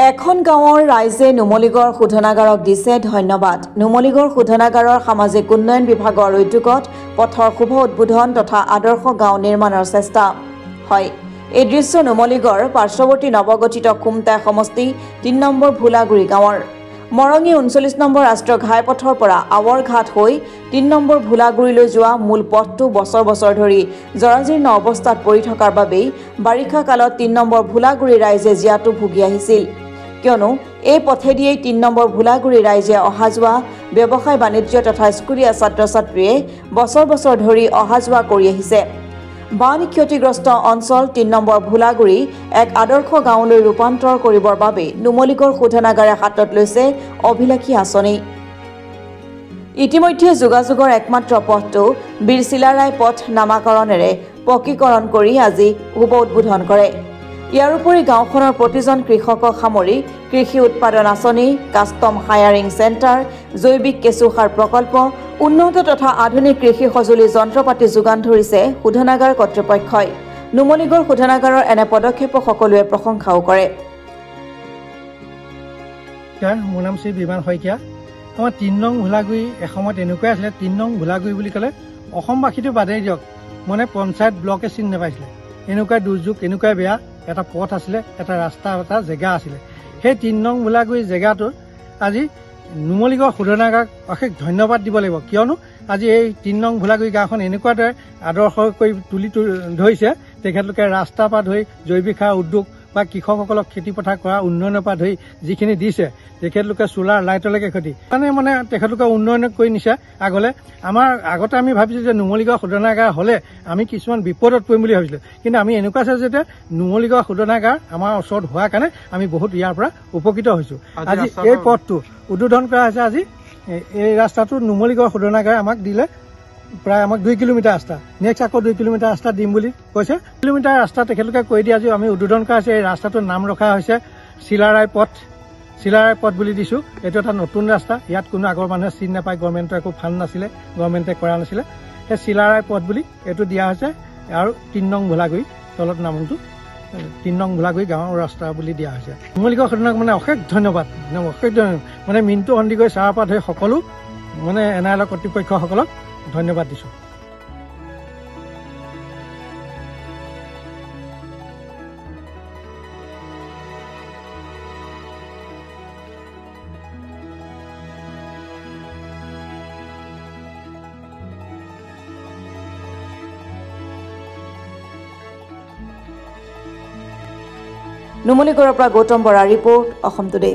এখন গাঁৱৰ ৰাইজে নুমলীগড় শোধনাগাৰক দিছে ধন্যবাদ। নুমলীগড় শোধনাগাৰৰ সামাজিক উন্নয়ন বিভাগৰ উদ্যোগত পথৰ শুভ উদ্বোধন তথা আদৰ্শ গাঁও নিৰ্মাণৰ চেষ্টা হয়। এই দৃশ্য নুমলীগড় পাৰ্শ্বৱৰ্তী নৱগঠিত খুমটাই সমষ্টি ৩ নম্বৰ ভোলাগুৰি গাঁৱৰ মৰঙী ৩৯ নম্বৰ ৰাষ্ট্ৰীয় ঘাইপথৰ পৰা আৱৰ ঘাট হৈ ৩ নম্বৰ ভোলাগুৰিলৈ যোৱা মূল পথটো বছৰ বছৰ ধৰি জৰাজীৰ্ণ অৱস্থাত পৰি থকাৰ বাবেই বাৰিষা কালত ৩ নম্বৰ ভোলাগুৰি ৰাইজে জিয়াটো ভুগি আহিছিল। কিয়নো এই পথেদিয়েই ৩ নম্বৰ ভোলাগুৰি ৰাইজে অহা যোৱা ব্যৱসায় বাণিজ্য তথা স্কুলীয়া ছাত্ৰ ছাত্ৰীয়ে বছৰ বছৰ ধৰি অহা যোৱা কৰি আহিছে। বান ক্ষতিগ্ৰস্ত অঞ্চল ৩ নম্বৰ ভোলাগুৰি এক আদৰ্শ গাঁৱলৈ ৰূপান্তৰ কৰিবৰ বাবে নুমলীগড় শোধনাগাৰে হাতত লৈছে অভিলাষী আঁচনি। ইতিমধ্যে যোগাযোগৰ একমাত্ৰ পথটো বীৰ চিলাৰাই পথ নামাকৰণেৰে পকীকৰণ কৰি আজি শুভ উদ্বোধন কৰে। ইয়াৰ উপৰি গাঁওখনৰ প্ৰতিজন কৃষকক সামৰি কৃষি উৎপাদন আঁচনি, কাষ্টম হায়াৰিং চেণ্টাৰ, জৈৱিক কেঁচু সাৰ প্ৰকল্প, উন্নত তথা আধুনিক কৃষি সঁজুলি যন্ত্ৰপাতি যোগান ধৰিছে শোধনাগাৰ কৰ্তৃপক্ষই। নুমলীগড় শোধনাগাৰৰ এনে পদক্ষেপক সকলোৱে প্ৰশংসাও কৰে। মোৰ নাম শ্ৰী বিমান শইকীয়া। আমাৰ ৩ নং ভোলাগুৰি এসময়ত এনেকুৱাই আছিলে। ৩ নং ভোলাগুৰি বুলি ক'লে অসমবাসীটো বাদেই দিয়ক, মানে পঞ্চায়ত ব্লকে চিনি নাপাইছিলে। এনেকুৱাই দুৰ্যোগ, এনেকুৱাই বেয়া এটা পথ আছিলে, এটা ৰাস্তা, এটা জেগা আছিলে। সেই ৩ নং ভোলাগুৰি জেগাটো আজি নুমলীগড় শোধনাগাৰক অশেষ ধন্যবাদ দিব লাগিব। কিয়নো আজি এই ৩ নং ভোলাগুৰি গাঁওখন এনেকুৱা দৰে আদৰ্শ কৰি তুলি ধৰিছে। তেখেতলোকে ৰাস্তাৰ পৰা ধৰি জৈৱিক সাৰ উদ্যোগ বা কৃষকসকলক খেতি পথাৰ কৰা উন্নয়নৰ পৰা ধৰি যিখিনি দিছে, তেখেতলোকে চোলাৰ লাইটলৈকে খেতি মানে তেখেতলোকে উন্নয়ন কৰি নিছে আগলৈ। আমাৰ আগতে আমি ভাবিছোঁ যে নুমলীগড় শোধনাগাৰ হ'লে আমি কিছুমান বিপদত পৰিম বুলি ভাবিছিলোঁ, কিন্তু আমি এনেকুৱা আছে যে নুমলীগড় শোধনাগাৰ আমাৰ ওচৰত হোৱাৰ কাৰণে আমি বহুত ইয়াৰ পৰা উপকৃত হৈছোঁ। আজি এই পথটো উদ্বোধন কৰা হৈছে। আজি এই ৰাস্তাটো নুমলীগড় শোধনাগাৰে আমাক দিলে প্ৰায় আমাক 2 কিলোমিটাৰ ৰাস্তা, নেক্সট আকৌ 2 কিলোমিটাৰ ৰাস্তা দিম বুলি কৈছে। কিলোমিটাৰ ৰাস্তা তেখেতলোকে কৈ দিয়ে। আজি আমি উদ্বোধন কৰা হৈছে। এই ৰাস্তাটোৰ নাম ৰখা হৈছে চিলাৰাই পথ। চিলাৰাই পথ বুলি দিছোঁ। এইটো এটা নতুন ৰাস্তা। ইয়াত কোনো আগৰ মানুহে চিনি নাপায়, গভৰ্ণমেণ্টৰ একো ফাণ্ড নাছিলে, গভৰ্ণমেণ্টে কৰা নাছিলে। সেই চিলাৰাই পথ বুলি এইটো দিয়া হৈছে। আৰু ৩ নং ভোলাগুৰি তলত নামটো ৩ নং ভোলাগুৰি গাঁৱৰ ৰাস্তা বুলি দিয়া হৈছে। নুমলীগড় শোধনাগাৰক মানে অশেষ ধন্যবাদ, অশেষ ধন্যবাদ। মানে মিণ্টু সন্দিকৈ চাৰৰ পৰা ধৰি সকলো মানে NIL কৰ্তৃপক্ষসকলক ধন্যবাদ দিছোঁ। নুমলীগড়ৰ পৰা গৌতম বৰা ৰিপৰ্ট, অসম টুডে।